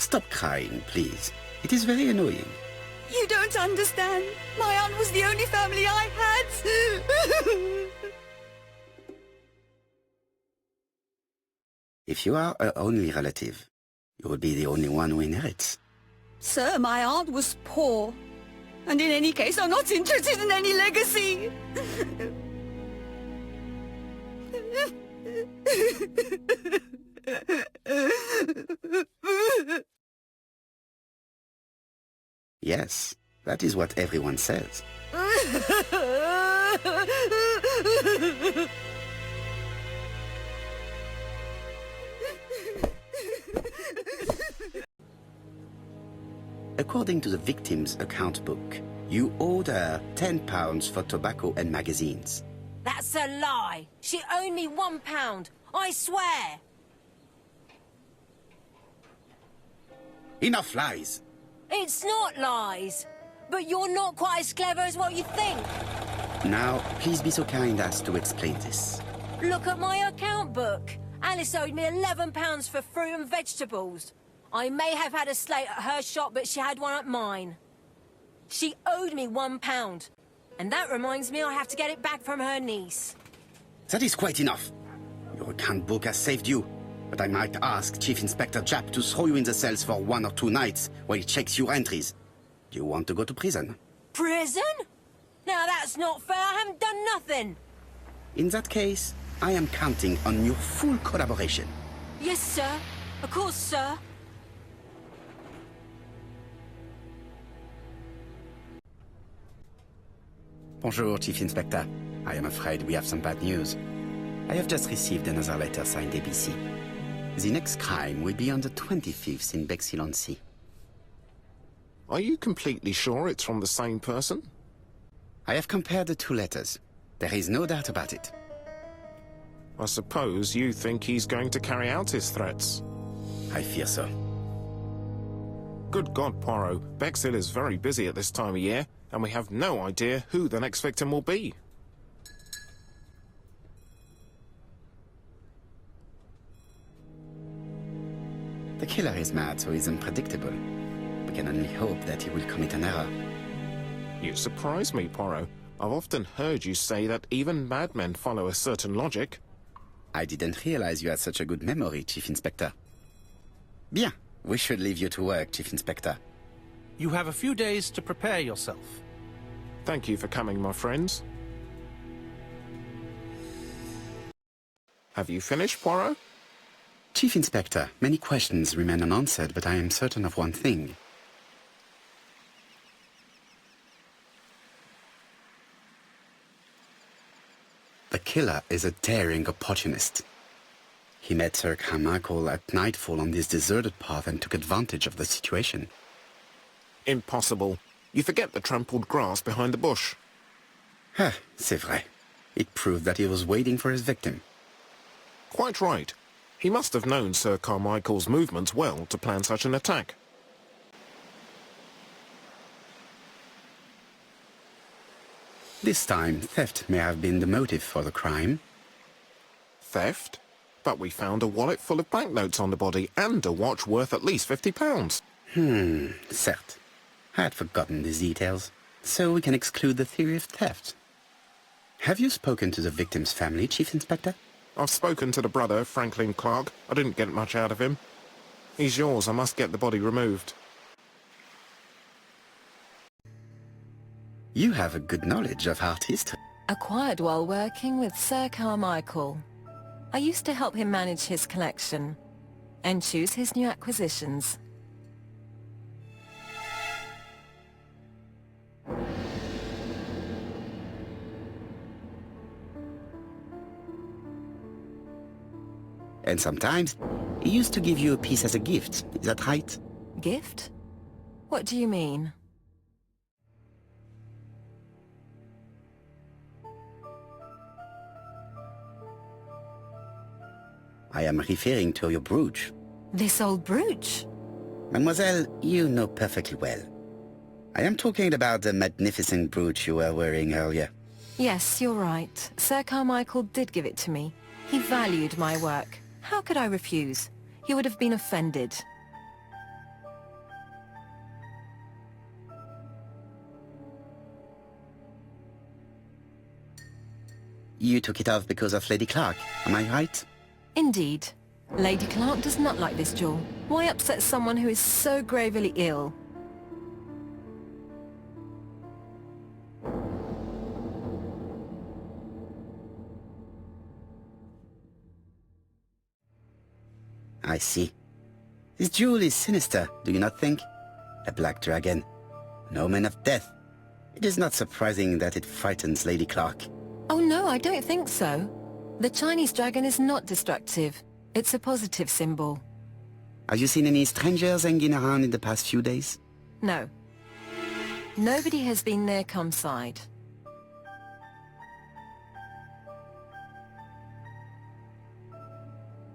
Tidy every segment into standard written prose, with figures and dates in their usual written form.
Stop crying, please. It is very annoying. You don't understand. My aunt was the only family I had. If you are her only relative, you will be the only one who inherits. Sir, my aunt was poor. And in any case, I'm not interested in any legacy. Yes, that is what everyone says. According to the victim's account book, you owed her £10 for tobacco and magazines. That's a lie. She owed me £1, I swear. Enough lies! It's not lies. But you're not quite as clever as what you think. Now, please be so kind as to explain this. Look at my account book. Alice owed me £11 for fruit and vegetables. I may have had a slate at her shop, but she had one at mine. She owed me £1. And that reminds me I have to get it back from her niece. That is quite enough. Your account book has saved you. But I might ask Chief Inspector Japp to throw you in the cells for 1 or 2 nights while he checks your entries. Do you want to go to prison? Prison? Now that's not fair. I haven't done nothing. In that case, I am counting on your full collaboration. Yes, sir. Of course, sir. Bonjour, Chief Inspector. I am afraid we have some bad news. I have just received another letter signed ABC. The next crime will be on the 25th in Bexhill-on-Sea. Are you completely sure it's from the same person? I have compared the 2 letters. There is no doubt about it. I suppose you think he's going to carry out his threats. I fear so. Good God, Poirot. Bexhill is very busy at this time of year, and we have no idea who the next victim will be. The killer is mad, so he's unpredictable. We can only hope that he will commit an error. You surprise me, Poirot. I've often heard you say that even madmen follow a certain logic. I didn't realize you had such a good memory, Chief Inspector. Bien, we should leave you to work, Chief Inspector. You have a few days to prepare yourself. Thank you for coming, my friends. Have you finished, Poirot? Chief Inspector, many questions remain unanswered, but I am certain of one thing. The killer is a daring opportunist. He met Sir Carmichael at nightfall on this deserted path and took advantage of the situation. Impossible. You forget the trampled grass behind the bush. Ah, c'est vrai. It proved that he was waiting for his victim. Quite right. He must have known Sir Carmichael's movements well to plan such an attack. This time, theft may have been the motive for the crime. Theft? But we found a wallet full of banknotes on the body and a watch worth at least £50. Certes. I had forgotten these details, so we can exclude the theory of theft. Have you spoken to the victim's family, Chief Inspector? I've spoken to the brother, Franklin Clarke. I didn't get much out of him. He's yours. I must get the body removed. You have a good knowledge of art history. Acquired while working with Sir Carmichael. I used to help him manage his collection and choose his new acquisitions. And sometimes, he used to give you a piece as a gift. Is that right? Gift? What do you mean? I am referring to your brooch. This old brooch? Mademoiselle, you know perfectly well. I am talking about the magnificent brooch you were wearing earlier. Yes, you're right. Sir Carmichael did give it to me. He valued my work. How could I refuse? He would have been offended. you took it off because of Lady Clarke, am I right? Indeed. Lady Clarke does not like this jewel. Why upset someone who is so gravely ill? I see. This jewel is sinister, do you not think? A black dragon. An omen of death. It is not surprising that it frightens Lady Clarke. Oh no, I don't think so. The Chinese dragon is not destructive. It's a positive symbol. Have you seen any strangers hanging around in the past few days? No. Nobody has been near Comside.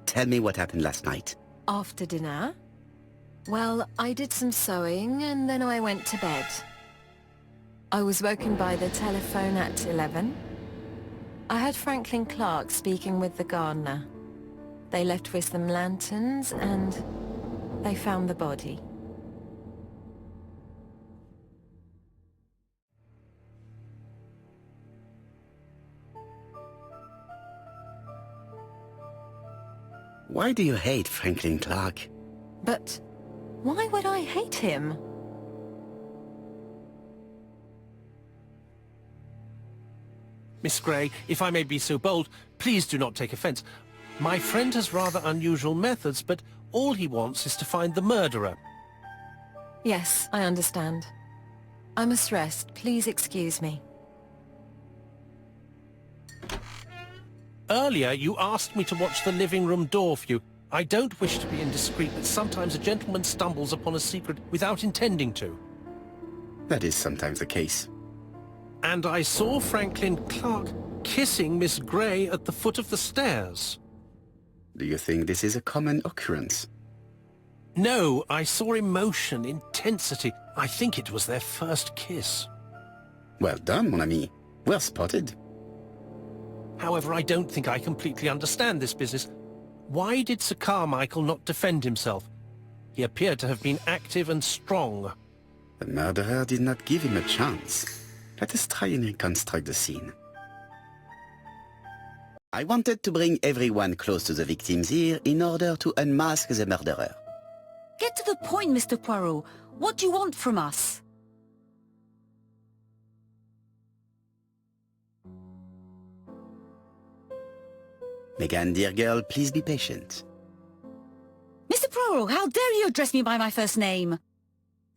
Tell me what happened last night. After dinner? Well, I did some sewing and then I went to bed. I was woken by the telephone at 11. I heard Franklin Clarke speaking with the gardener. They left with some lanterns and they found the body. Why do you hate Franklin Clarke? But why would I hate him? Miss Grey, if I may be so bold, please do not take offence. My friend has rather unusual methods, but all he wants is to find the murderer. Yes, I understand. I must rest. Please excuse me. Earlier, you asked me to watch the living room door for you. I don't wish to be indiscreet, but sometimes a gentleman stumbles upon a secret without intending to. That is sometimes the case. And I saw Franklin Clarke kissing Miss Grey at the foot of the stairs. Do you think this is a common occurrence? No, I saw emotion, intensity. I think it was their first kiss. Well done, mon ami. Well spotted. However, I don't think I completely understand this business. Why did Sir Carmichael not defend himself? He appeared to have been active and strong. The murderer did not give him a chance. Let us try and reconstruct the scene. I wanted to bring everyone close to the victims here in order to unmask the murderer. Get to the point, Mr. Poirot. What do you want from us? Megan, dear girl, please be patient. Mr. Poirot, how dare you address me by my first name?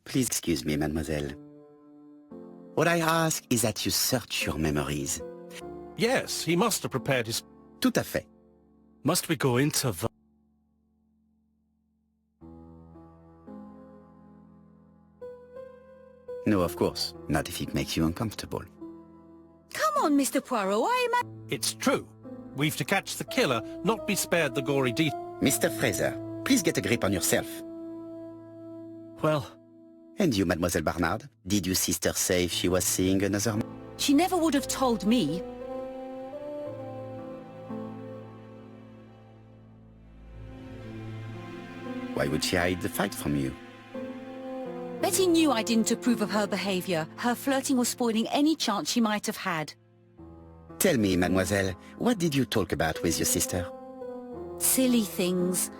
Please excuse me, mademoiselle. What I ask is that you search your memories. Yes, he must have prepared his... Tout à fait. Must we go into the... No, of course. Not if it makes you uncomfortable. Come on, Mr. Poirot, It's true. We've to catch the killer, not be spared the gory details. Mr. Fraser, please get a grip on yourself. Well... And you, Mademoiselle Barnard? Did your sister say if she was seeing another man? She never would have told me. Why would she hide the fact from you? Betty knew I didn't approve of her behavior. Her flirting was spoiling any chance she might have had. Tell me, mademoiselle, what did you talk about with your sister? Silly things.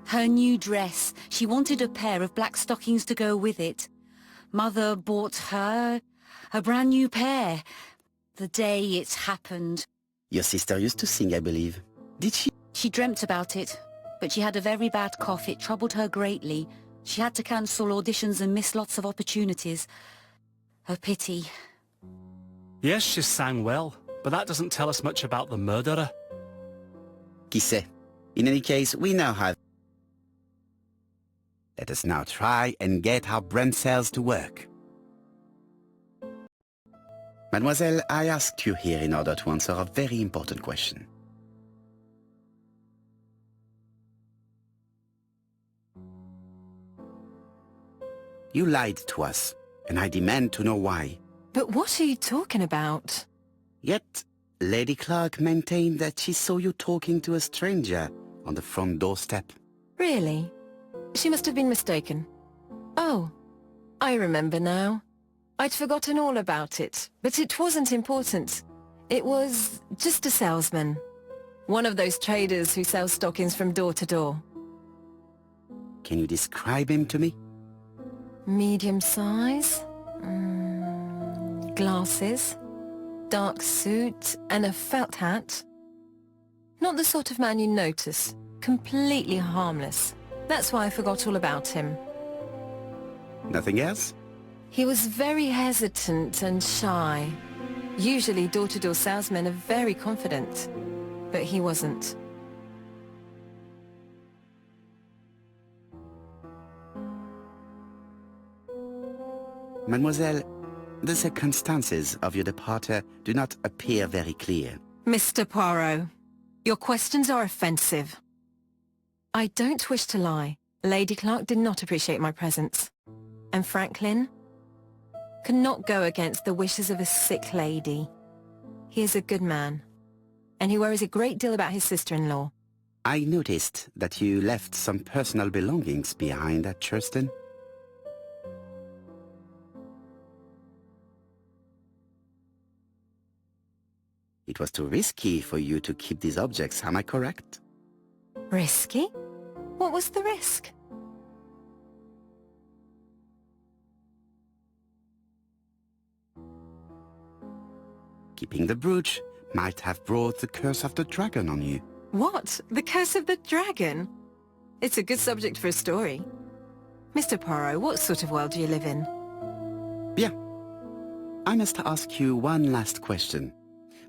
Her new dress. She wanted a pair of black stockings to go with it. Mother bought her a brand new pair. The day it happened. Your sister used to sing, I believe. Did she? She dreamt about it, but she had a very bad cough. It troubled her greatly. She had to cancel auditions and miss lots of opportunities. A pity. Yes, she sang well, but that doesn't tell us much about the murderer. Qui sait? In any case, we now have... Let us now try and get our brain cells to work. Mademoiselle, I asked you here in order to answer a very important question. You lied to us, and I demand to know why. But what are you talking about? Yet, Lady Clarke maintained that she saw you talking to a stranger on the front doorstep. Really? She must have been mistaken. Oh, I remember now. I'd forgotten all about it, but it wasn't important. It was just a salesman. One of those traders who sell stockings from door to door. Can you describe him to me? Medium size, glasses, dark suit, and a felt hat. Not the sort of man you notice. Completely harmless. That's why I forgot all about him. Nothing else? He was very hesitant and shy. Usually door-to-door salesmen are very confident, but he wasn't. Mademoiselle, the circumstances of your departure do not appear very clear. Mr. Poirot, your questions are offensive. I don't wish to lie. Lady Clarke did not appreciate my presence. And Franklin could not go against the wishes of a sick lady. He is a good man, and he worries a great deal about his sister-in-law. I noticed that you left some personal belongings behind at Churston. It was too risky for you to keep these objects, am I correct? Risky? What was the risk? Keeping the brooch might have brought the curse of the dragon on you. What? The curse of the dragon? It's a good subject for a story. Mr. Poirot, what sort of world do you live in? Bien. I must ask you one last question.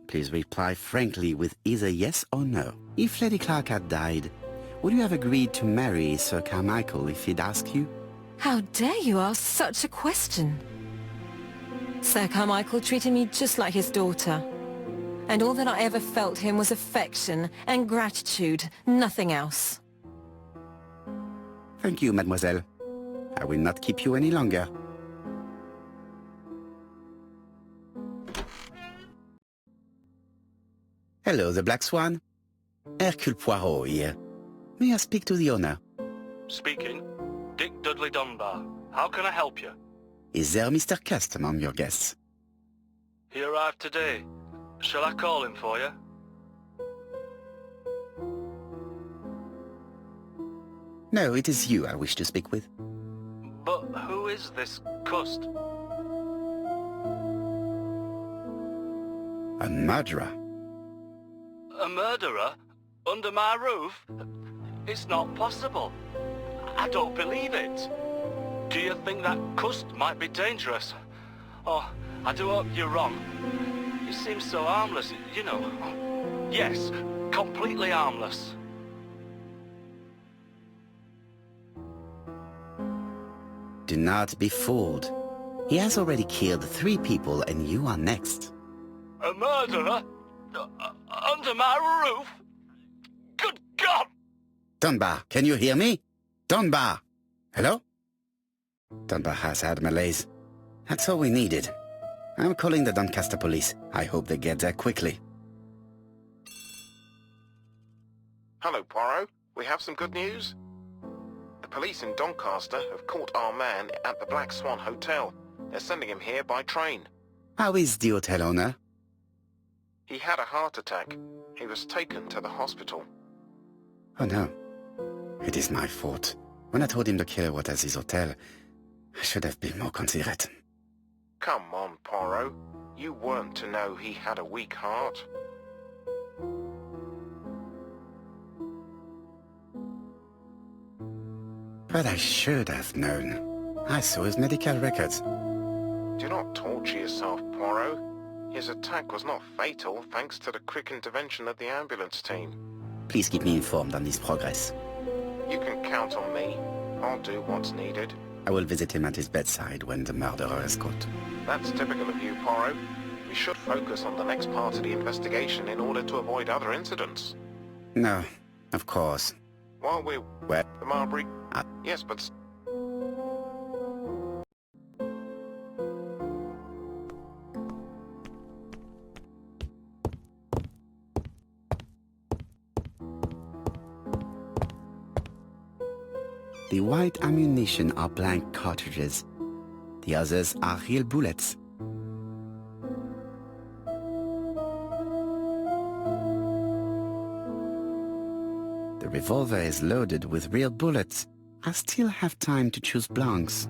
Please reply frankly with either yes or no. If Lady Clarke had died, would you have agreed to marry Sir Carmichael if he'd asked you? How dare you ask such a question? Sir Carmichael treated me just like his daughter. And all that I ever felt him was affection and gratitude, nothing else. Thank you, mademoiselle. I will not keep you any longer. Hello, the Black Swan. Hercule Poirot here. May I speak to the owner? Speaking. Dick Dudley Dunbar. How can I help you? Is there Mr. Cust among your guests? He arrived today. Shall I call him for you? No, it is you I wish to speak with. But who is this Cust? A murderer. A murderer? Under my roof? It's not possible. I don't believe it. Do you think that Cust might be dangerous? Oh, I do hope you're wrong. He seems so harmless, you know. Yes, completely harmless. Do not be fooled. He has already killed 3 people and you are next. A murderer? Under my roof? Good God! Dunbar, can you hear me? Dunbar! Hello? Dunbar has had malaise. That's all we needed. I'm calling the Doncaster police. I hope they get there quickly. Hello, Poirot. We have some good news. The police in Doncaster have caught our man at the Black Swan Hotel. They're sending him here by train. How is the hotel owner? He had a heart attack. He was taken to the hospital. Oh no. It is my fault. When I told him the killer was at his hotel, I should have been more considerate. Come on, Poirot. You weren't to know he had a weak heart. But I should have known. I saw his medical records. Do not torture yourself, Poirot. His attack was not fatal thanks to the quick intervention of the ambulance team. Please keep me informed on his progress. You can count on me. I'll do what's needed. I will visit him at his bedside when the murderer is caught. That's typical of you, Poirot. We should focus on the next part of the investigation in order to avoid other incidents. No, of course. While we're... Where? The Marbury... Yes, but... The white ammunition are blank cartridges. The others are real bullets. The revolver is loaded with real bullets. I still have time to choose blanks.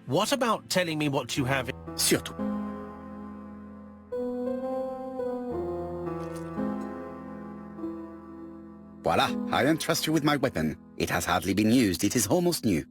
What about telling me what you have? Surtout. Voila, I entrust you with my weapon. It has hardly been used. It is almost new.